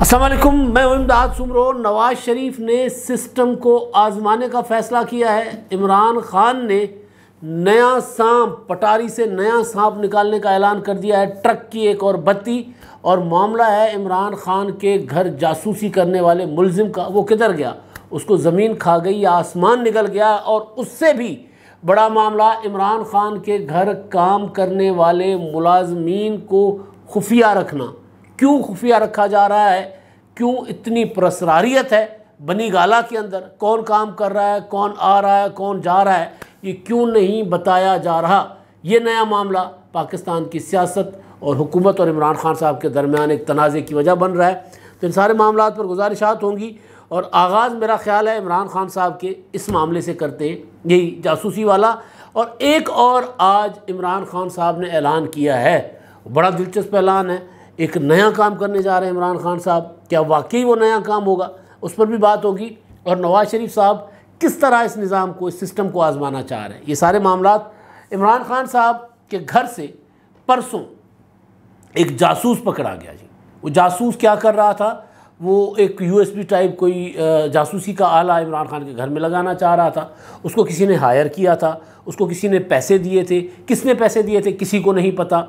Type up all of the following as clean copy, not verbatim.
अस्सलाम वालेकुम, मैं इमदाद सुमरो। नवाज शरीफ ने सिस्टम को आजमाने का फ़ैसला किया है। इमरान खान ने नया सांप, पटारी से नया सांप निकालने का ऐलान कर दिया है। ट्रक की एक और बत्ती, और मामला है इमरान खान के घर जासूसी करने वाले मुलजिम का। वो किधर गया? उसको ज़मीन खा गई या आसमान निकल गया? और उससे भी बड़ा मामला, इमरान खान के घर काम करने वाले मुलाजमीन को खुफिया रखना। क्यों खुफिया रखा जा रहा है? क्यों इतनी प्रसरारियत है बनी गाला के अंदर? कौन काम कर रहा है, कौन आ रहा है, कौन जा रहा है, ये क्यों नहीं बताया जा रहा? ये नया मामला पाकिस्तान की सियासत और हुकूमत और इमरान खान साहब के दरमियान एक तनाज़े की वजह बन रहा है। तो इन सारे मामलों पर गुजारिशात होंगी, और आगाज़ मेरा ख्याल है इमरान खान साहब के इस मामले से करते हैं, यही जासूसी वाला। और एक और आज इमरान खान साहब ने ऐलान किया है, बड़ा दिलचस्प ऐलान है। एक नया काम करने जा रहे हैं इमरान खान साहब। क्या वाकई वो नया काम होगा? उस पर भी बात होगी। और नवाज शरीफ साहब किस तरह इस निज़ाम को, इस सिस्टम को आजमाना चाह रहे हैं, ये सारे मामलात। इमरान खान साहब के घर से परसों एक जासूस पकड़ा गया जी। वो जासूस क्या कर रहा था? वो एक USB टाइप कोई जासूसी का आला इमरान खान के घर में लगाना चाह रहा था। उसको किसी ने हायर किया था, उसको किसी ने पैसे दिए थे। किसने पैसे दिए थे किसी को नहीं पता।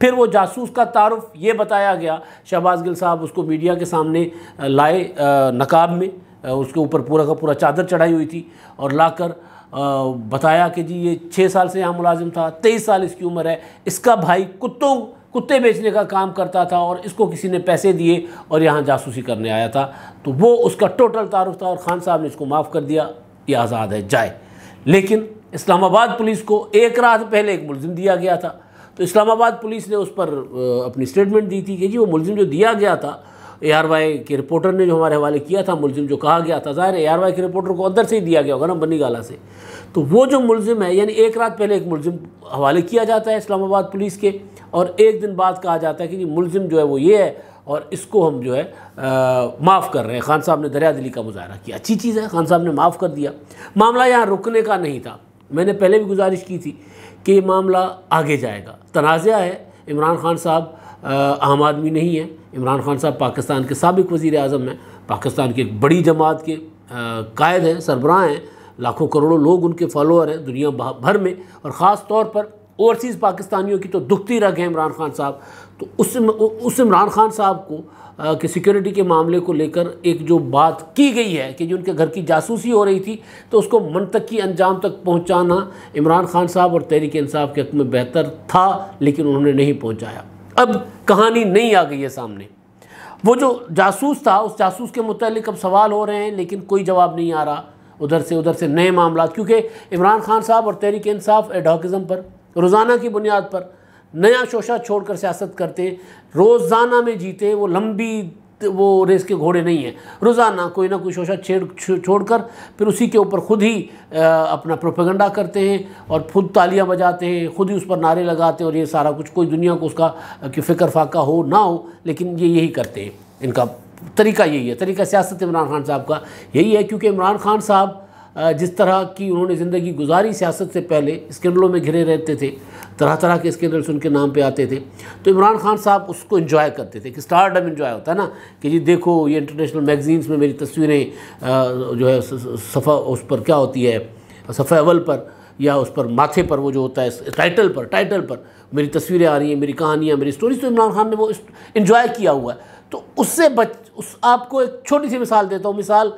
फिर वो जासूस का तारुफ ये बताया गया, शहबाज गिल साहब उसको मीडिया के सामने लाए नकाब में, उसके ऊपर पूरा का पूरा चादर चढ़ाई हुई थी, और लाकर बताया कि जी ये 6 साल से यहाँ मुलाजिम था, 23 साल इसकी उम्र है, इसका भाई कुत्ते बेचने का काम करता था, और इसको किसी ने पैसे दिए और यहाँ जासूसी करने आया था। तो वो उसका टोटल तारुफ था, और खान साहब ने इसको माफ़ कर दिया, ये आज़ाद है जाए। लेकिन इस्लामाबाद पुलिस को एक रात पहले एक मुलजिम दिया गया था। तो इस्लामाबाद पुलिस ने उस पर अपनी स्टेटमेंट दी थी कि जी वो मुलजिम जो दिया गया था, ARY के रिपोर्टर ने जो हमारे हवाले किया था, मुलजिम जो कहा गया था, ज़ाहिर है ARY के रिपोर्टर को अंदर से ही दिया गया होगा ना, बनी गाला से। तो वो जो मुलजिम है, यानी एक रात पहले एक मुलजिम हवाले किया जाता है इस्लामाबाद पुलिस के, और एक दिन बाद कहा जाता है कि जी मुलजिम जो है वो ये है, और इसको हम जो है माफ़ कर रहे हैं। खान साहब ने दरिया दिली का मुजाहरा किया, अच्छी चीज़ है, खान साहब ने माफ़ कर दिया। मामला यहाँ रुकने का नहीं था। मैंने पहले भी गुजारिश की थी कि ये मामला आगे जाएगा। तनाज़ा है, इमरान खान साहब आम आदमी नहीं है। इमरान खान साहब पाकिस्तान के साबिक़ वज़ीर आज़म हैं, पाकिस्तान की एक बड़ी जमात के कायद हैं, सरबराह हैं, लाखों करोड़ों लोग उनके फॉलोअर हैं दुनिया भर में, और ख़ास तौर पर ओवरसीज़ पाकिस्तानियों की तो दुखती रग है इमरान खान साहब। तो उस इमरान खान साहब को कि सिक्योरिटी के मामले को लेकर एक जो बात की गई है कि जो उनके घर की जासूसी हो रही थी, तो उसको मंतकी अंजाम तक पहुंचाना इमरान खान साहब और तहरीक इंसाफ के हक़ में बेहतर था, लेकिन उन्होंने नहीं पहुंचाया। अब कहानी नहीं आ गई है सामने। वो जो जासूस था, उस जासूस के मुतालिक अब सवाल हो रहे हैं, लेकिन कोई जवाब नहीं आ रहा। उधर से नए मामला, क्योंकि इमरान खान साहब और तहरीक इंसाफ एडहॉकिज़म पर रोज़ाना की बुनियाद पर नया शोशा छोड़कर सियासत करते, रोज़ाना में जीते। वो लंबी वो रेस के घोड़े नहीं हैं। रोज़ाना कोई ना कोई शोशा छोड़कर फिर उसी के ऊपर ख़ुद ही अपना प्रोपेगेंडा करते हैं, और खुद तालियां बजाते हैं, खुद ही उस पर नारे लगाते हैं, और ये सारा कुछ कोई दुनिया को उसका कि फ़िक्र फाका हो ना हो, लेकिन ये यही करते हैं। इनका तरीका यही है, तरीका सियासत इमरान खान साहब का यही है। क्योंकि इमरान खान साहब जिस तरह की उन्होंने ज़िंदगी गुजारी, सियासत से पहले स्कैंडलों में घिरे रहते थे, तरह तरह के स्कैंडल्स उनके नाम पे आते थे। तो इमरान खान साहब उसको एंजॉय करते थे, कि स्टारडम एंजॉय होता है ना, कि जी देखो ये इंटरनेशनल मैगजीन्स में मेरी तस्वीरें जो है सफ़ा उस पर क्या होती है, सफ़ा अव्वल पर या उस पर माथे पर वो जो होता है टाइटल पर मेरी तस्वीरें आ रही हैं, मेरी कहानियाँ, मेरी स्टोरीज। तो इमरान खान ने वो इन्जॉय किया हुआ है। तो उससे आपको एक छोटी सी मिसाल देता हूँ। मिसाल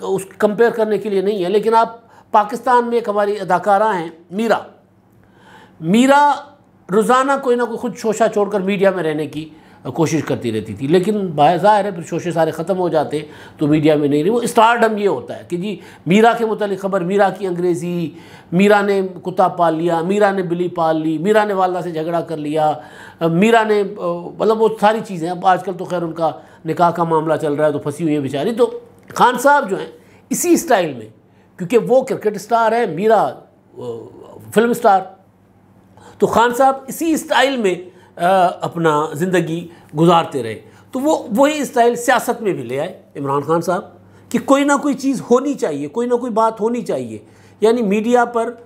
उस कंपेयर करने के लिए नहीं है, लेकिन आप पाकिस्तान में एक हमारी अदाकारा हैं मीरा रोज़ाना कोई ना कोई खुद शोशा छोड़कर मीडिया में रहने की कोशिश करती रहती थी, लेकिन ज़ाहिर है फिर शोशे सारे ख़त्म हो जाते तो मीडिया में नहीं रही। वो स्टारडम ये होता है कि जी मीरा के मुतालिक ख़बर, मीरा की अंग्रेज़ी, मीरा ने कुत्ता पाल लिया, मीरा ने बिल्ली पाल ली, मीरा ने वालदा से झगड़ा कर लिया, मीरा ने मतलब वो सारी चीज़ें। अब आजकल तो खैर उनका निकाह का मामला चल रहा है, तो फंसी हुई है बेचारी। तो खान साहब जो हैं इसी स्टाइल में, क्योंकि वो क्रिकेट स्टार है, मीरा फिल्म स्टार, तो खान साहब इसी स्टाइल में अपना ज़िंदगी गुजारते रहे। तो वो वही स्टाइल सियासत में भी ले आए इमरान खान साहब, कि कोई ना कोई चीज़ होनी चाहिए, कोई ना कोई बात होनी चाहिए। यानी मीडिया पर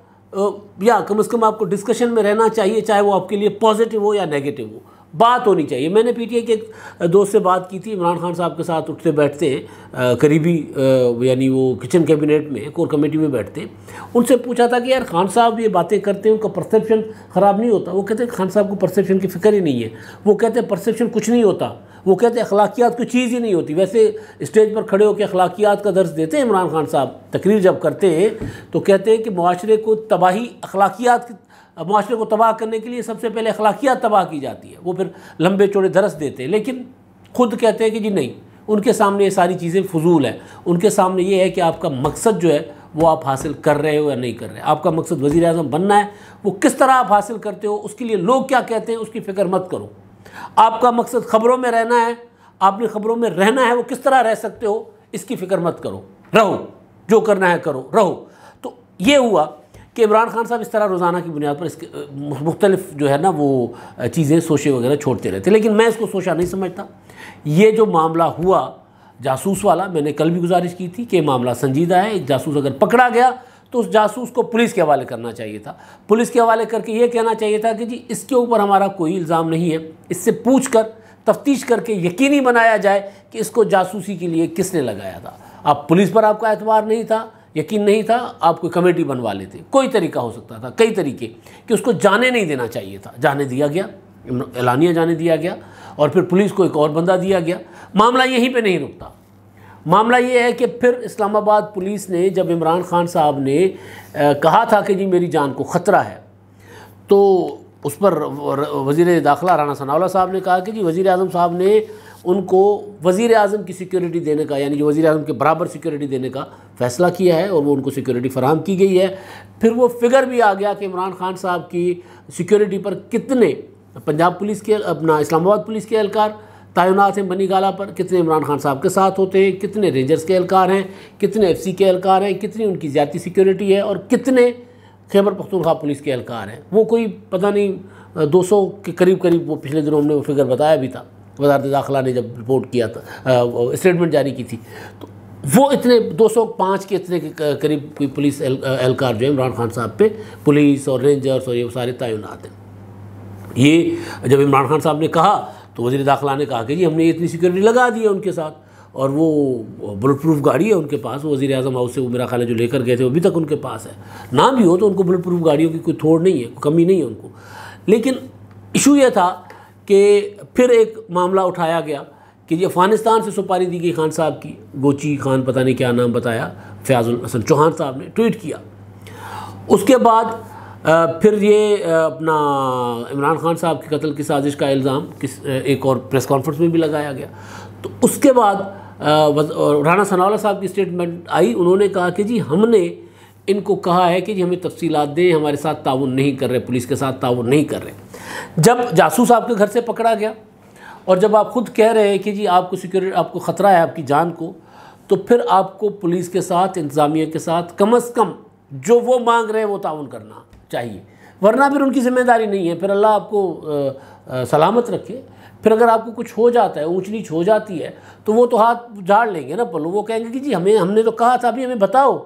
या कम से कम आपको डिस्कशन में रहना चाहिए, चाहे वो आपके लिए पॉजिटिव हो या नेगेटिव हो। बात होनी चाहिए। मैंने पीटीआई के एक दोस्त से बात की थी, इमरान खान साहब के साथ उठते बैठते हैं करीबी, यानी वो किचन कैबिनेट में कोर कमेटी में बैठते हैं। उनसे पूछा था कि यार खान साहब ये बातें करते हैं, उनका परसेप्शन ख़राब नहीं होता? वो कहते हैं खान साहब को परसेप्शन की फ़िक्र ही नहीं है। वो कहते हैं परसेप्शन कुछ नहीं होता, वो कहते हैं अखलाकियात कोई चीज़ ही नहीं होती। वैसे स्टेज पर खड़े होकर अखलाकियात का दर्स देते हैं इमरान खान साहब, तकरीर जब करते हैं तो कहते हैं कि मुआशरे को तबाही, अखलाकियात, मुआशरे को तबाह करने के लिए सबसे पहले अखलाकियात तबाह की जाती है। वो फिर लंबे चौड़े दरस देते हैं, लेकिन खुद कहते हैं कि जी नहीं, उनके सामने ये सारी चीज़ें फजूल है। उनके सामने ये है कि आपका मकसद जो है वो आप हासिल कर रहे हो या नहीं कर रहे। आपका मकसद वज़ीर आज़म बनना है, वो किस तरह आप हासिल करते हो, उसके लिए लोग क्या कहते हैं उसकी फ़िक्र मत करो। आपका मकसद ख़बरों में रहना है, आपने ख़बरों में रहना है, वो किस तरह रह सकते हो इसकी फ़िक्र मत करो, रहो, जो करना है करो, रहो। तो ये हुआ कि इमरान खान साहब इस तरह रोज़ाना की बुनियाद पर इसके मुख्तलिफ जो है ना वो चीज़ें सोचे वगैरह छोड़ते रहते। लेकिन मैं इसको सोचा नहीं समझता। ये जो मामला हुआ जासूस वाला, मैंने कल भी गुजारिश की थी कि मामला संजीदा है। एक जासूस अगर पकड़ा गया तो उस जासूस को पुलिस के हवाले करना चाहिए था। पुलिस के हवाले करके ये कहना चाहिए था कि जी इसके ऊपर हमारा कोई इल्ज़ाम नहीं है, इससे पूछ कर तफ्तीश करके यकीनी बनाया जाए कि इसको जासूसी के लिए किसने लगाया था। आप पुलिस पर आपका एतबार नहीं था, यकीन नहीं था, आप कोई कमेटी बनवा लेते। कोई तरीका हो सकता था, कई तरीके, कि उसको जाने नहीं देना चाहिए था। जाने दिया गया, एलानिया जाने दिया गया, और फिर पुलिस को एक और बंदा दिया गया। मामला यहीं पे नहीं रुकता। मामला ये है कि फिर इस्लामाबाद पुलिस ने, जब इमरान खान साहब ने कहा था कि जी मेरी जान को ख़तरा है, तो उस पर वज़ीर दाखिला राना सनाउल्लाह साहब ने कहा कि जी वज़ीर आज़म साहब ने उनको वज़ीर आज़म की सिक्योरिटी देने का, यानी जो वज़ीर आज़म के बराबर सिक्योरिटी देने का फ़ैसला किया है और वो उनको सिक्योरिटी फ़राहम की गई है। फिर वो फिगर भी आ गया कि इमरान खान साहब की सिक्योरिटी पर कितने पंजाब पुलिस के, अपना इस्लामाबाद पुलिस के एहलकार तैनात हैं बनी गाला पर, कितने इमरान खान साहब के साथ होते हैं, कितने रेंजर्स के एहलकार हैं, कितने FC के एहलकार हैं, कितनी उनकी ज़्यादा सिक्योरिटी है, और कितने खैबर पख्तूनख्वा पुलिस के एहलकार हैं। वो कोई पता नहीं 200 के करीब करीब, वो पिछले दिनों हमने वो फिगर बताया भी था, वज़ारत दाखिला ने जब रिपोर्ट किया था, स्टेटमेंट जारी की थी, तो वो इतने 205 के इतने के करीब कोई पुलिस एहलकार जो है इमरान खान साहब पे, पुलिस और रेंजर्स और ये सारे तैनात हैं। ये जब इमरान खान साहब ने कहा तो वज़ीर दाखिला ने कहा कि जी हमने इतनी सिक्योरिटी लगा दी है उनके साथ, और वो बुलेट प्रूफ गाड़ी है उनके पास, वो वज़ीर आज़म हाउस से वो मेरा ख्याल है जो लेकर गए थे वो अभी तक उनके पास है। ना भी हो तो उनको बुलेट प्रूफ गाड़ियों की कोई थोड़ नहीं है, कोई कमी नहीं है उनको। लेकिन इशू ये था कि फिर एक मामला उठाया गया कि जी अफ़गानिस्तान से सुपारी दी गई खान साहब की, गोची खान पता नहीं क्या नाम बताया, फ़याज़ुल हसन चौहान साहब ने ट्वीट किया। उसके बाद फिर ये अपना इमरान खान साहब के कत्ल की साजिश का इल्ज़ाम एक और प्रेस कॉन्फ्रेंस में भी लगाया गया। तो उसके बाद राना सनाउल्लाह साहब की स्टेटमेंट आई, उन्होंने कहा कि जी हमने इनको कहा है कि जी हमें तफसीलात दें, हमारे साथ ताउन नहीं कर रहे, पुलिस के साथ ताउन नहीं कर रहे। जब जासूस आपके घर से पकड़ा गया और जब आप खुद कह रहे हैं कि जी आपको सिक्योरिटी, आपको ख़तरा है आपकी जान को, तो फिर आपको पुलिस के साथ, इंतज़ामिया के साथ कम अज़ कम जो वो मांग रहे हैं वो ताउन करना चाहिए, वरना फिर उनकी ज़िम्मेदारी नहीं है। फिर अल्लाह आपको सलामत रखे। फिर अगर आपको कुछ हो जाता है, ऊंच नीच हो जाती है, तो वो तो हाथ झाड़ लेंगे ना पल्लू, वो कहेंगे कि जी हमने तो कहा था, अभी हमें बताओ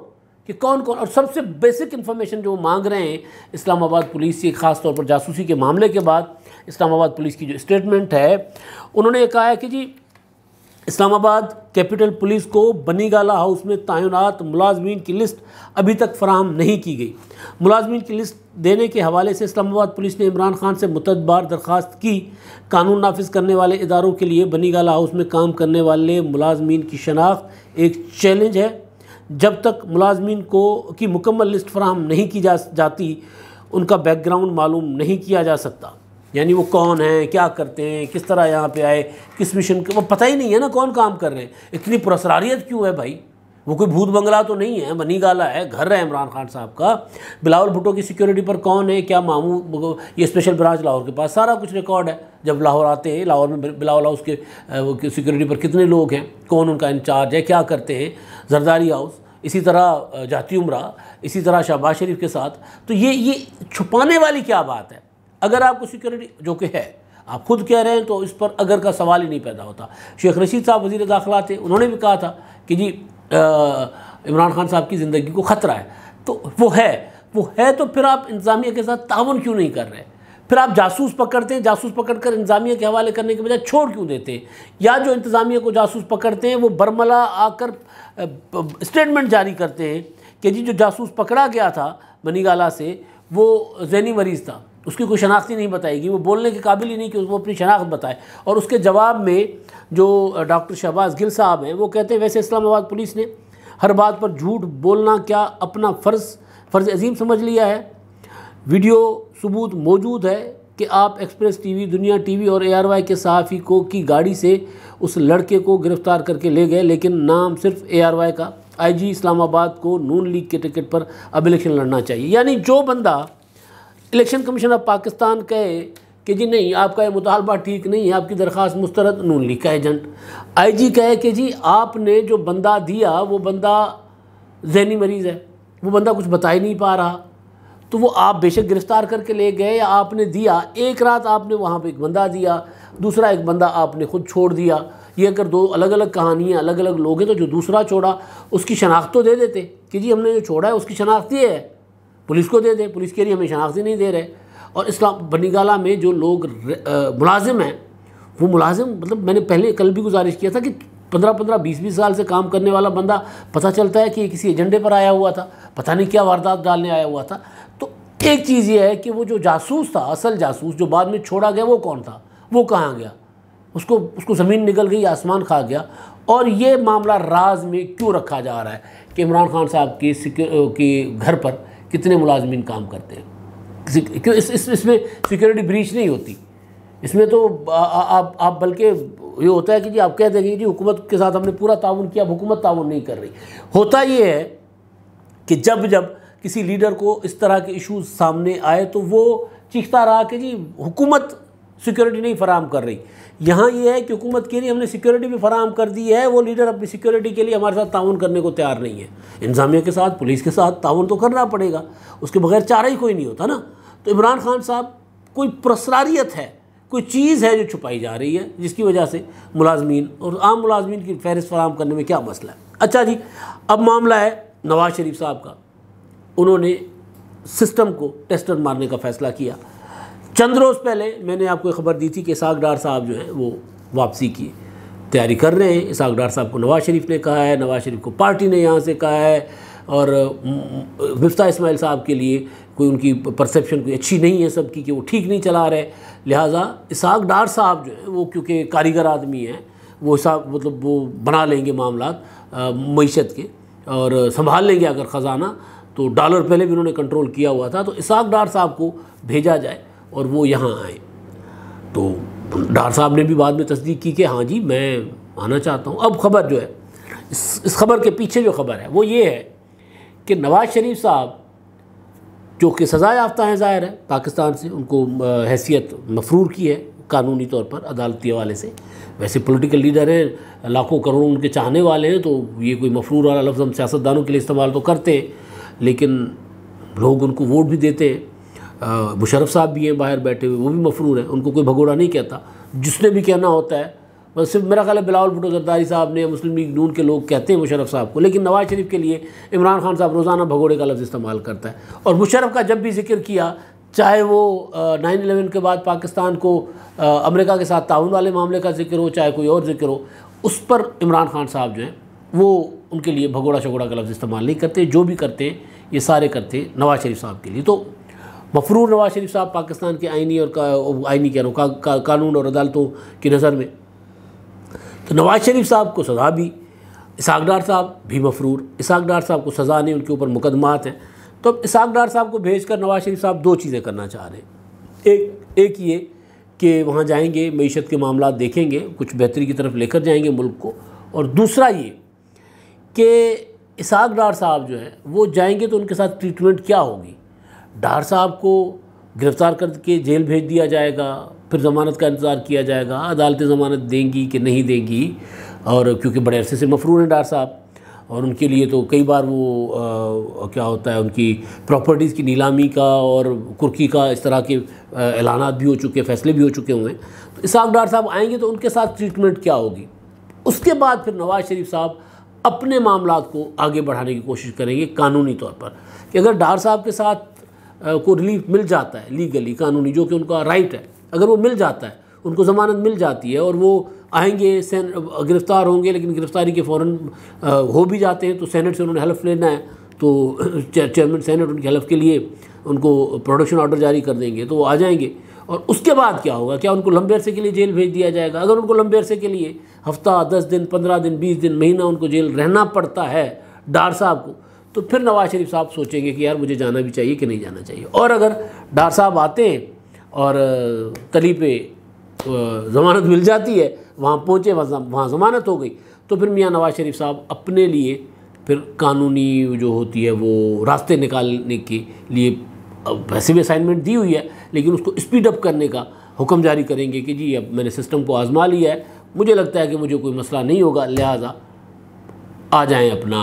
कि कौन कौन। और सबसे बेसिक इन्फॉर्मेशन जो मांग रहे हैं इस्लामाबाद पुलिस से, ख़ास तौर पर जासूसी के मामले के बाद इस्लामाबाद पुलिस की जो स्टेटमेंट है, उन्होंने कहा है कि जी इस्लामाबाद कैपिटल पुलिस को बनी गाला हाउस में तैनात मुलाजमीन की लिस्ट अभी तक फराहम नहीं की गई। मुलाजमीन की लिस्ट देने के हवाले से इस्लामाबाद पुलिस ने इमरान खान से मुतअद्दिद बार दरख्वास्त की। कानून नाफिज करने वाले इदारों के लिए बनी गाला हाउस में काम करने वाले मुलाजमीन की शनाख्त एक चैलेंज है। जब तक मुलाजमीन की मुकम्मल लिस्ट फराहम नहीं की जाती, उनका बैकग्राउंड मालूम नहीं किया जा सकता, यानी वो कौन हैं, क्या करते हैं, किस तरह यहाँ पे आए, किस मिशन के, वो पता ही नहीं है ना कौन काम कर रहे हैं। इतनी पुरस्कारियत क्यों है भाई? वो कोई भूत बंगला तो नहीं है, बनी गाला है, घर है इमरान खान साहब का। बिलावल भुट्टो की सिक्योरिटी पर कौन है, क्या मामू, ये स्पेशल ब्रांच लाहौर के पास सारा कुछ रिकॉर्ड है। जब लाहौर आते हैं, लाहौर में बिलावल हाउस के सिक्योरिटी पर कितने लोग हैं, कौन उनका इंचार्ज है, क्या करते हैं। जरदारी हाउस, इसी तरह जाती उम्रा, इसी तरह शहबाज शरीफ के साथ। तो ये छुपाने वाली क्या बात है? अगर आपको सिक्योरिटी जो कि है, आप खुद कह रहे हैं, तो इस पर अगर का सवाल ही नहीं पैदा होता। शेख रशीद साहब वज़ीर दाखिला थे, उन्होंने भी कहा था कि जी इमरान खान साहब की ज़िंदगी को ख़तरा है। तो वो है तो फिर आप इंतज़ामिया के साथ ताउन क्यों नहीं कर रहे? फिर आप जासूस पकड़ते हैं, जासूस पकड़कर इंतज़ामिया के हवाले करने के बजाय छोड़ क्यों देते हैं? या जो इंतज़ामिया को जासूस पकड़ते हैं वो बरमला आकर स्टेटमेंट जारी करते हैं कि जी जो जासूस पकड़ा गया था बनीगाला से वो ज़हनी मरीज़ था, उसकी कोई शनाख्त ही नहीं बताएगी, वो बोलने के काबिल ही नहीं कि वो अपनी शनाख्त बताए। और उसके जवाब में जो डॉक्टर शहबाज गिल साहब हैं वो कहते हैं वैसे इस्लामाबाद पुलिस ने हर बात पर झूठ बोलना क्या अपना फ़र्ज़ अजीम समझ लिया है। वीडियो सबूत मौजूद है कि आप एक्सप्रेस टीवी, दुनिया टीवी और ARY के सहाफ़ी को की गाड़ी से उस लड़के को गिरफ़्तार करके ले गए, लेकिन नाम सिर्फ ARY का। IG इस्लामाबाद को नून लीग के टिकट पर अब इलेक्शन लड़ना चाहिए। यानी जो बंदा इलेक्शन कमीशन ऑफ पाकिस्तान कहे कि जी नहीं आपका ये मुतालबा ठीक नहीं है, आपकी दरख्वास्त मुस्तरद, नून लीग का एजेंट। IG कहे कि जी आपने जो बंदा दिया वो बंदा ज़हनी मरीज़ है, वो बंदा कुछ बता ही नहीं पा रहा, तो वो आप बेशक गिरफ़्तार करके ले गए या आपने दिया, एक रात आपने वहाँ पे एक बंदा दिया, दूसरा एक बंदा आपने खुद छोड़ दिया। ये अगर दो अलग अलग कहानियाँ, अलग अलग लोग हैं तो जो दूसरा छोड़ा उसकी शनाख्त तो दे देते कि जी हमने जो छोड़ा है उसकी शनाख्त ये है, पुलिस को दे दे। पुलिस के लिए हमें शनाख्त ही नहीं दे रहे। और इस्लाम बनीगाला में जो लोग मुलाजिम हैं वो मुलाजिम, मतलब मैंने पहले कल भी गुजारिश किया था कि 15-15, 20-20 साल से काम करने वाला बंदा पता चलता है कि किसी एजेंडे पर आया हुआ था, पता नहीं क्या वारदात डालने आया हुआ था। तो एक चीज़ ये है कि वो जो जासूस था, असल जासूस जो बाद में छोड़ा गया, वो कौन था, वो कहाँ गया, उसको ज़मीन निकल गई, आसमान खा गया। और ये मामला राज में क्यों रखा जा रहा है कि इमरान खान साहब की घर पर कितने मुलाजमीन काम करते हैं? क्यों इसमें सिक्योरिटी ब्रीच नहीं होती? इसमें तो आप बल्कि ये होता है कि जी आप कह देंगे जी हुकूमत के साथ हमने पूरा ताउन किया, अब हुकूमत ताउन नहीं कर रही। होता ये है कि जब किसी लीडर को इस तरह के इश्यूज सामने आए तो वो चीखता रहा कि जी हुकूमत सिक्योरिटी नहीं फराहम कर रही। यहाँ ये है कि हुकूमत के लिए हमने सिक्योरिटी भी फराहम कर दी है, वो लीडर अपनी सिक्योरिटी के लिए हमारे साथ ताउन करने को तैयार नहीं है। इंतज़ामिया के साथ, पुलिस के साथ ताउन तो करना पड़ेगा, उसके बगैर चारा ही कोई नहीं होता ना। तो इमरान खान साहब कोई प्रसरारियत है, कोई चीज़ है जो छुपाई जा रही है, जिसकी वजह से मुलाजमीन और आम मुलाजमीन की फहरिस्त फराहम करने में क्या मसला है। अच्छा जी, अब मामला है नवाज़ शरीफ साहब का। उन्होंने सिस्टम को टेस्टर मारने का फ़ैसला किया। चंद रोज़ पहले मैंने आपको खबर दी थी कि इसहाक डार साहब जो हैं वो वापसी की तैयारी कर रहे हैं। इसहाक डार साहब को नवाज़ शरीफ ने कहा है, नवाज़ शरीफ को पार्टी ने यहाँ से कहा है, और मिफ्ता इस्माइल साहब के लिए कोई उनकी परसेप्शन कोई अच्छी नहीं है सबकी कि वो ठीक नहीं चला रहे। लिहाजा इसहाक डार साहब जो है वो क्योंकि कारीगर आदमी हैं, वो हिसाब मतलब वो बना लेंगे मामलात मईशत के और संभाल लेंगे अगर ख़जाना। तो डॉलर पहले भी उन्होंने कंट्रोल किया हुआ था, तो इसहाक डार साहब को भेजा जाए और वो यहाँ आए। तो डार साहब ने भी बाद में तस्दीक की कि हाँ जी मैं आना चाहता हूँ। अब खबर जो है, इस खबर के पीछे जो खबर है वो ये है कि नवाज़ शरीफ साहब जो कि सज़ा याफ्ता हैं, ज़ाहिर है पाकिस्तान से उनको हैसियत मफरूर की है कानूनी तौर पर अदालती हवाले से। वैसे पॉलिटिकल लीडर हैं, लाखों करोड़ों उनके चाहने वाले हैं, तो ये कोई मफरूर वाला लफ्ज़ हम सियासतदानों के लिए इस्तेमाल तो करते हैं, लेकिन लोग उनको वोट भी देते हैं। मुशर्रफ साहब भी हैं बाहर बैठे हुए, वो भी मफरूर हैं, उनको कोई भगोड़ा नहीं कहता। जिसने भी कहना होता है, बस सिर्फ मेरा ख्याल है बिलावल भुट्टो जरदारी साहब ने, मुस्लिम लीग नून के लोग कहते हैं मुशर्रफ साहब को, लेकिन नवाज़ शरीफ के लिए इमरान खान साहब रोज़ाना भगोड़े का लफ्ज़ इस्तेमाल करता है। और मुशर्रफ का जब भी जिक्र किया, चाहे वो 9/11 के बाद पाकिस्तान को अमेरिका के साथ ताउन वाले मामले का जिक्र हो, चाहे कोई और जिक्र हो, उस पर इमरान खान साहब जो हैं वो उनके लिए भगोड़ा शगोड़ा का लफ्ज़ इस्तेमाल नहीं करते। जो भी करते हैं ये सारे करते हैं नवाज़ शरीफ साहब के लिए। तो मफरूर नवाज़ शरीफ साहब पाकिस्तान के आइनी और आइनी कह रहा हूँ कानून और अदालतों की नज़र में, तो नवाज़ शरीफ साहब को सज़ा भी, इसहाक डार साहब भी मफरूर, इसहाक डार साहब को सज़ा नहीं, उनके ऊपर मुकदमात हैं। तो अब इसहाक डार साहब को भेजकर नवाज़ शरीफ साहब दो चीज़ें करना चाह रहे हैं। एक ये कि वहाँ जाएंगे, मईशत के मामला देखेंगे, कुछ बेहतरी की तरफ लेकर जाएंगे मुल्क को, और दूसरा ये कि इसहाक डार साहब जो है वो जाएंगे तो उनके साथ ट्रीटमेंट क्या होगी। डार साहब को गिरफ़्तार करके जेल भेज दिया जाएगा, फिर ज़मानत का इंतज़ार किया जाएगा, अदालतें ज़मानत देंगी कि नहीं देंगी, और क्योंकि बड़े अरसे से मफरूर हैं डार साहब, और उनके लिए तो कई बार वो क्या होता है उनकी प्रॉपर्टीज़ की नीलामी का और कुर्की का इस तरह के ऐलानात भी हो चुके, फ़ैसले भी हो चुके हुए हैं। तो इसहाक डार साहब आएंगे तो उनके साथ ट्रीटमेंट क्या होगी। उसके बाद फिर नवाज़ शरीफ साहब अपने मामलात को आगे बढ़ाने की कोशिश करेंगे कानूनी तौर पर, कि अगर डार साहब के साथ को रिलीफ मिल जाता है लीगली, कानूनी, जो कि उनका राइट है, अगर वो मिल जाता है, उनको ज़मानत मिल जाती है और वो आएंगे, गिरफ़्तार होंगे, लेकिन गिरफ़्तारी के फ़ौरन हो भी जाते हैं, तो सेनेट से उन्होंने हल्फ लेना है, तो चेयरमैन सेनेट उनके हल्फ के लिए उनको प्रोडक्शन ऑर्डर जारी कर देंगे, तो वो आ जाएंगे। और उसके बाद क्या होगा, क्या उनको लंबे अरसे के लिए जेल भेज दिया जाएगा? अगर उनको लंबे अरसे के लिए हफ्ता, 10 दिन, 15 दिन, 20 दिन, महीना उनको जेल रहना पड़ता है डार साहब को, तो फिर नवाज शरीफ साहब सोचेंगे कि यार मुझे जाना भी चाहिए कि नहीं जाना चाहिए। और अगर डार साहब आते हैं और तली पे ज़मानत मिल जाती है, वहाँ पहुँचे, वहाँ ज़मानत हो गई, तो फिर मियाँ नवाज शरीफ साहब अपने लिए फिर कानूनी जो होती है वो रास्ते निकालने के लिए, वैसे भी असाइनमेंट दी हुई है, लेकिन उसको स्पीड अप करने का हुक्म जारी करेंगे कि जी अब मैंने सिस्टम को आजमा लिया है, मुझे लगता है कि मुझे कोई मसला नहीं होगा, लिहाजा आ जाएं अपना,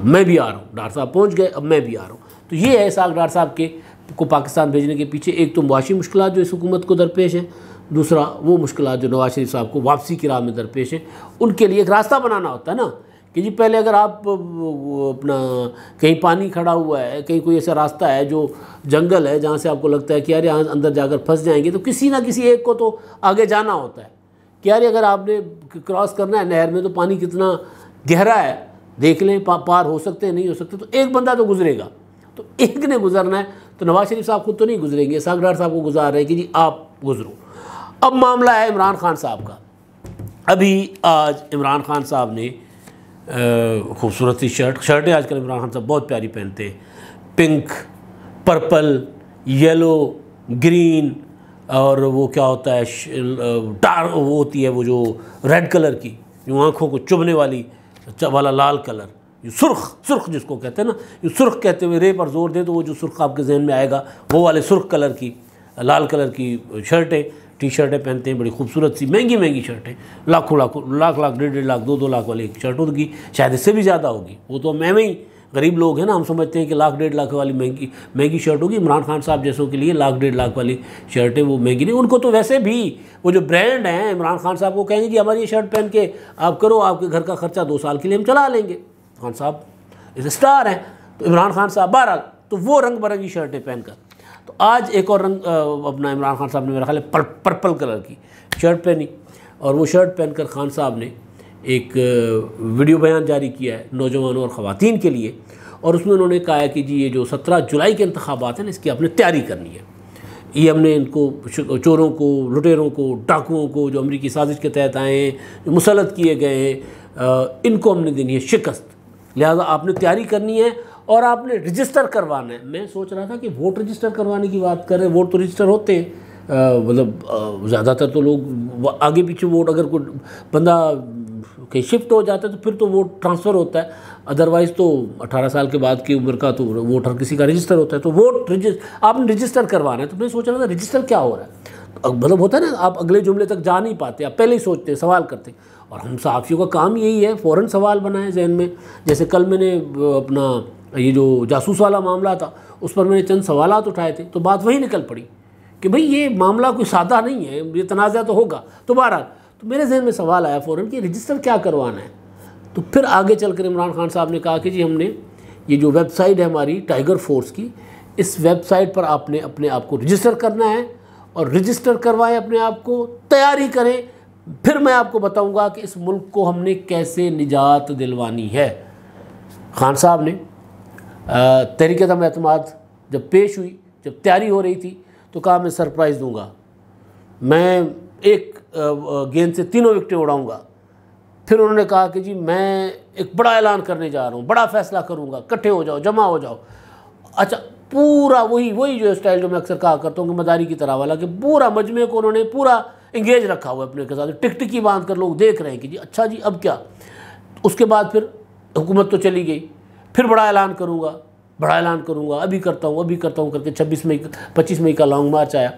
मैं भी आ रहा हूँ, डार साहब पहुँच गए, अब मैं भी आ रहा हूँ। तो ये है इसहाक डार साहब के को पाकिस्तान भेजने के पीछे एक तो मुआशी मुश्किलात जो इस हुकूमत को दरपेश हैं, दूसरा वो मुश्किलात जो नवाज शरीफ साहब को वापसी की राह में दरपेश हैं, उनके लिए एक रास्ता बनाना होता है ना कि जी पहले अगर आप अपना कहीं पानी खड़ा हुआ है, कहीं कोई ऐसा रास्ता है जो जंगल है जहाँ से आपको लगता है कि यार यहाँ अंदर जाकर फंस जाएंगे, तो किसी ना किसी एक को तो आगे जाना होता है कि यार अगर आपने क्रॉस करना है नहर में तो पानी कितना गहरा है देख लें, पार हो सकते हैं नहीं हो सकते, तो एक बंदा तो गुजरेगा, तो एक ने गुजरना है। तो नवाज शरीफ साहब खुद तो नहीं गुजरेंगे, इसहाक डार साहब को गुजार रहे हैं कि जी आप गुजरो। अब मामला है इमरान खान साहब का। अभी आज इमरान खान साहब ने खूबसूरत सी शर्टें आजकल इमरान खान साहब बहुत प्यारी पहनते हैं, पिंक, पर्पल, येलो, ग्रीन, और वो क्या होता है डार्क, वो होती है वो जो रेड कलर की, जो आँखों को चुभने वाला लाल कलर, सुर्ख जिसको कहते हैं ना, ये सुर्ख कहते हुए रे पर जोर दे तो वो जो सुर्ख आपके जहन में आएगा वो वाले सुर्ख कलर की, लाल कलर की शर्टें, टी शर्टें पहनते हैं, बड़ी खूबसूरत सी महंगी शर्टें, लाख, 1.5 लाख, 2 लाख वाली एक शर्ट होगी, शायद इससे भी ज़्यादा होगी, वो तो मैं ही गरीब लोग हैं ना, हम समझते हैं कि 1.5 लाख वाली महंगी शर्ट होगी। इमरान खान साहब जैसों के लिए 1.5 लाख वाली शर्टें वो महंगी नहीं, उनको तो वैसे भी वो जो ब्रांड हैं इमरान खान साहब को कहेंगे कि हमारी ये शर्ट पहन के आप करो, आपके घर का खर्चा 2 साल के लिए हम चला लेंगे। खान साहब इस स्टार हैं, तो इमरान खान साहब बहरहाल तो वो रंग बिरंगी शर्टें पहनकर, तो आज एक और रंग अपना इमरान खान साहब ने मेरा ख्याल है पर्पल कलर की शर्ट पहनी, और वो शर्ट पहनकर खान साहब ने एक वीडियो बयान जारी किया है नौजवानों और ख़वातीन के लिए, और उसमें उन्होंने कहा है कि जी ये जो 17 जुलाई के इंतखाबात हैं इसकी आपने तैयारी करनी है, ये हमने इनको चोरों को, लुटेरों को, डाकुओं को जो अमरीकी साजिश के तहत आए हैं, जो मुसल्लत किए गए हैं, इनको हमने देनी है शिकस्त, लिहाजा आपने तैयारी करनी है और आपने रजिस्टर करवाना है। मैं सोच रहा था कि वोट रजिस्टर करवाने की बात कर रहे हैं, वोट तो रजिस्टर होते हैं, मतलब ज़्यादातर तो लोग आगे पीछे वोट, अगर कोई बंदा कहीं शिफ्ट हो जाता है तो फिर तो वोट ट्रांसफ़र होता है, अदरवाइज़ तो 18 साल के बाद की उम्र का तो वोट हर किसी का रजिस्टर होता है, तो वोट आपने रजिस्टर करवाना है। तो मैं सोच रहा था रजिस्टर क्या हो रहा है, मतलब होता है ना आप अगले जुमले तक जा नहीं पाते, आप पहले ही सोचते सवाल करते, और हम सहाफ़ियों का काम यही है फ़ौरन सवाल बनाए जहन में। जैसे कल मैंने अपना ये जो जासूस वाला मामला था उस पर मैंने चंद सवालात उठाए थे, तो बात वही निकल पड़ी कि भाई ये मामला कोई सादा नहीं है, ये तनाज़ा तो होगा। तो बहरहाल तो मेरे जहन में सवाल आया फ़ौरन कि रजिस्टर क्या करवाना है। तो फिर आगे चलकर इमरान खान साहब ने कहा कि जी हमने ये जो वेबसाइट है हमारी टाइगर फोर्स की, इस वेबसाइट पर आपने अपने आप को रजिस्टर करना है, और रजिस्टर करवाएं अपने आप को, तैयारी करें, फिर मैं आपको बताऊंगा कि इस मुल्क को हमने कैसे निजात दिलवानी है। खान साहब ने तहरीक-ए-एतमाद जब पेश हुई, जब तैयारी हो रही थी, तो कहा मैं सरप्राइज़ दूंगा, मैं एक गेंद से 3 विकेटें उड़ाऊंगा। फिर उन्होंने कहा कि जी मैं एक बड़ा ऐलान करने जा रहा हूँ, बड़ा फैसला करूँगा, इकट्ठे हो जाओ, जमा हो जाओ। अच्छा, पूरा वही जो स्टाइल जो मैं अक्सर कहा करता हूँ कि मदारी की तरह वाला, कि पूरा मजमे को उन्होंने पूरा इंगेज रखा हुआ है अपने के साथ, टिकटिकी बांध कर लोग देख रहे हैं कि जी अच्छा जी अब क्या। उसके बाद फिर हुकूमत तो चली गई, फिर बड़ा ऐलान करूँगा, अभी करता हूँ करके 25 मई का लॉन्ग मार्च आया।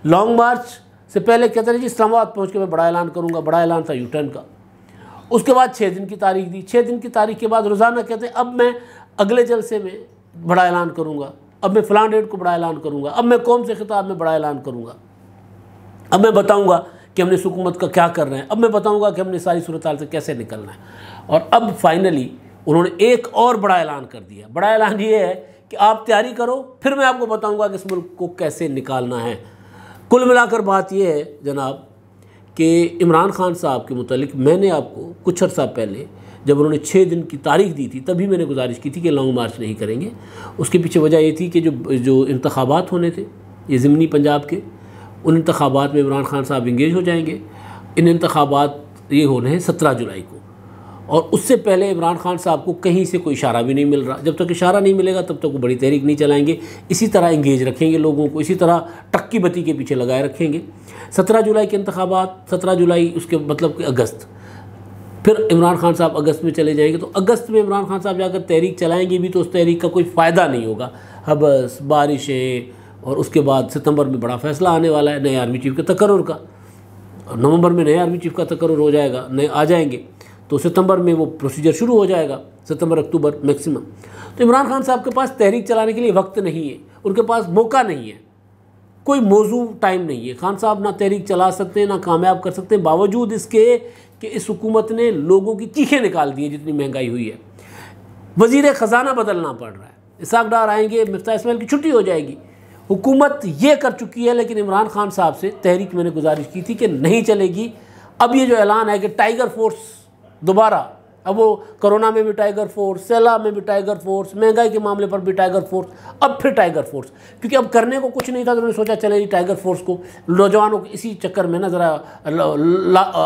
लॉन्ग मार्च से पहले कहते रहे जी इस्लामाबाद पहुँच के मैं बड़ा ऐलान करूँगा, बड़ा ऐलान था यूटर्न का। उसके बाद 6 दिन की तारीख दी, 6 दिन की तारीख के बाद रोज़ाना कहते हैं अब मैं अगले जलसे में बड़ा ऐलान करूँगा, अब मैं फ़लाँ डेट को बड़ा ऐलान करूँगा, अब मैं कौम से खिताब में बड़ा ऐलान करूँगा, अब मैं बताऊँगा कि हमने इस हुकूमत का क्या करना है, अब मैं बताऊँगा कि हमने सारी सूरत हाल से कैसे निकलना है। और अब फाइनली उन्होंने एक और बड़ा ऐलान कर दिया। बड़ा ऐलान ये है कि आप तैयारी करो, फिर मैं आपको बताऊंगा कि इस मुल्क को कैसे निकालना है। कुल मिलाकर बात यह है जनाब कि इमरान खान साहब के मुतालिक मैंने आपको कुछ अर्सा पहले जब उन्होंने 6 दिन की तारीख दी थी तभी मैंने गुजारिश की थी कि लॉन्ग मार्च नहीं करेंगे। उसके पीछे वजह ये थी कि जो इंतखाबात होने थे ये ज़िमनी पंजाब के, उन इंतखाबात में इमरान खान साहब इंगेज हो जाएंगे। इन इंतखाबात ये होने हैं 17 जुलाई को, और उससे पहले इमरान खान साहब को कहीं से कोई इशारा भी नहीं मिल रहा। जब तक इशारा नहीं मिलेगा तब तक वो बड़ी तहरीक नहीं चलाएंगे, इसी तरह इंगेज रखेंगे लोगों को, इसी तरह टक्की बत्ती के पीछे लगाए रखेंगे। 17 जुलाई के इंतखाबात, 17 जुलाई उसके मतलब कि अगस्त, फिर इमरान खान साहब अगस्त में चले जाएंगे। तो अगस्त में इमरान खान साहब जाकर तहरीक चलाएंगे भी तो उस तहरीक का कोई फ़ायदा नहीं होगा। हबस, बारिशें, और उसके बाद सितंबर में बड़ा फ़ैसला आने वाला है नए आर्मी चीफ के तकर्रुर का, और नवंबर में नए आर्मी चीफ का तकर्रुर हो जाएगा, नए आ जाएंगे, तो सितंबर में वो प्रोसीजर शुरू हो जाएगा, सितंबर अक्टूबर मैक्सिमम। तो इमरान खान साहब के पास तहरीक चलाने के लिए वक्त नहीं है, उनके पास मौका नहीं है, कोई मौजू टाइम नहीं है। खान साहब ना तहरीक चला सकते हैं ना कामयाब कर सकते हैं, बावजूद इसके कि इस हुकूमत ने लोगों की चीखें निकाल दी हैं जितनी महंगाई हुई है। वज़ीर ख़ज़ाना बदलना पड़ रहा है, इसाक डार आएंगे, मिफ्ताह इस्माइल की छुट्टी हो जाएगी। हुकूमत ये कर चुकी है, लेकिन इमरान खान साहब से तहरीक मैंने गुजारिश की थी कि नहीं चलेगी। अब ये जो ऐलान है कि टाइगर फोर्स दोबारा, अब वो कोरोना में भी टाइगर फोर्स, सैलाब में भी टाइगर फोर्स, महंगाई के मामले पर भी टाइगर फोर्स, अब फिर टाइगर फोर्स, क्योंकि अब करने को कुछ नहीं था तो उन्होंने सोचा चले जी टाइगर फोर्स को नौजवानों को इसी चक्कर में ना ज़रा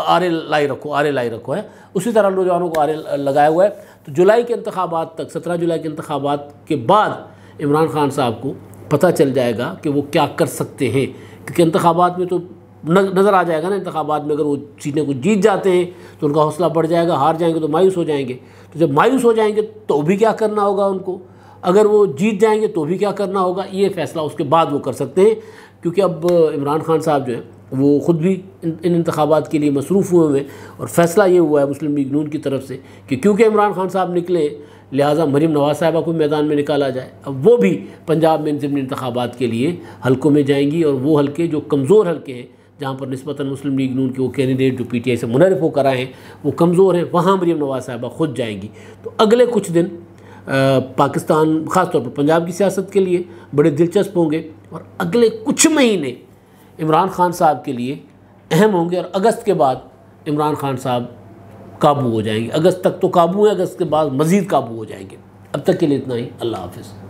आरे लाई रखो है, उसी तरह नौजवानों को आरे लगाया हुआ है। तो जुलाई के इंतखाबात तक, 17 जुलाई के इंतखाबात के बाद इमरान खान साहब को पता चल जाएगा कि वो क्या कर सकते हैं, क्योंकि इंतखाबात में तो नज़र आ जाएगा ना, इंतखाबात में अगर वो सीटें को जीत जाते हैं तो उनका हौसला बढ़ जाएगा, हार जाएंगे तो मायूस हो जाएंगे। तो जब मायूस हो जाएंगे तो भी क्या करना होगा उनको, अगर वो जीत जाएंगे तो भी क्या करना होगा, ये फ़ैसला उसके बाद वो कर सकते हैं। क्योंकि अब इमरान खान साहब जो है वो ख़ुद भी इन इंतखाबात के लिए मसरूफ़ हुए हैं, और फ़ैसला ये हुआ है मुस्लिम लीग नून की तरफ से कि क्योंकि इमरान खान साहब निकले लिहाजा मरीम नवाज़ साहिबा को मैदान में निकाला जाए। अब वो भी पंजाब में ज़िमनी इंतखाबात के लिए हलकों में जाएंगी, और वो हलके जो कमज़ोर हलके हैं जहाँ पर निस्बतन मुस्लिम लीग नून के वो कैंडिडेट जो PTI से मुनरिफ होकर आए हैं वो कमज़ोर हैं, वहाँ मरीम नवाज़ साहिबा खुद जाएंगी। तो अगले कुछ दिन पाकिस्तान ख़ास तौर पर पंजाब की सियासत के लिए बड़े दिलचस्प होंगे, और अगले कुछ महीने इमरान खान साहब के लिए अहम होंगे, और अगस्त के बाद इमरान खान साहब काबू हो जाएंगे। अगस्त तक तो काबू है, अगस्त के बाद मज़ीद काबू हो जाएंगे। अब तक के लिए इतना ही। अल्लाह हाफ़िज़।